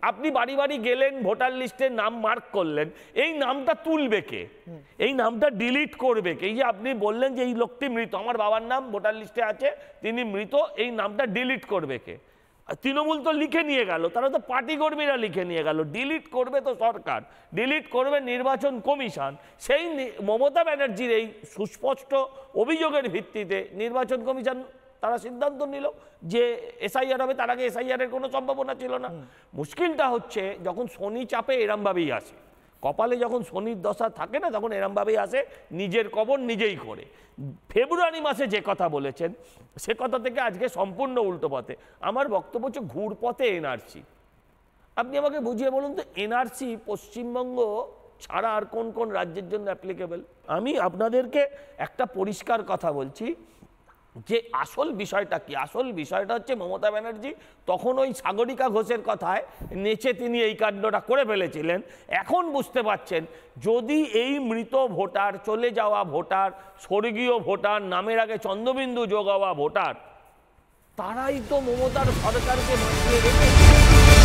আপনি বাড়ি বাড়ি গেলেন, ভোটার লিস্টে নাম মার্ক করলেন, এই নামটা তুলবে কে, এই নামটা ডিলিট করবে কে? এই যে আপনি বললেন যে এই লোকটি মৃত, আমার বাবার নাম ভোটার লিস্টে আছে, তিনি মৃত, এই নামটা ডিলিট করবে কে? তৃণমূল তো লিখে নিয়ে গেল, তারা তো পার্টি কর্মীরা লিখে নিয়ে গেল, ডিলিট করবে তো সরকার, ডিলিট করবে নির্বাচন কমিশন। সেই মমতা ব্যানার্জির এই সুস্পষ্ট অভিযোগের ভিত্তিতে নির্বাচন কমিশন তারা সিদ্ধান্ত নিল যে এসআইআর হবে, তার আগে এসআইআরের কোনো সম্ভাবনা ছিল না। মুশকিলটা হচ্ছে যখন শনি চাপে এরমভাবেই আসে, কপালে যখন শনির দশা থাকে না তখন এরমভাবেই আসে, নিজের কবর নিজেই করে। ফেব্রুয়ারি মাসে যে কথা বলেছেন সে কথা থেকে আজকে সম্পূর্ণ উল্টো পথে। আমার বক্তব্য হচ্ছে ঘুরপথে এনআরসি। আপনি আমাকে বুঝিয়ে বলুন তো, এনআরসি পশ্চিমবঙ্গ ছাড়া আর কোন কোন রাজ্যের জন্য অ্যাপ্লিকেবল? আমি আপনাদেরকে একটা পরিষ্কার কথা বলছি যে আসল বিষয়টা কি। আসল বিষয়টা হচ্ছে মমতা ব্যানার্জি তখন ওই সাগরিকা ঘোষের কথায় নেচে তিনি এই কাণ্ডটা করে ফেলেছিলেন। এখন বুঝতে পারছেন যদি এই মৃত ভোটার, চলে যাওয়া ভোটার, স্বর্গীয় ভোটার, নামের আগে চন্দ্রবিন্দু যোগ হওয়া ভোটার, তারাই তো মমতার সরকারকে বাঁচিয়ে রেখেছে।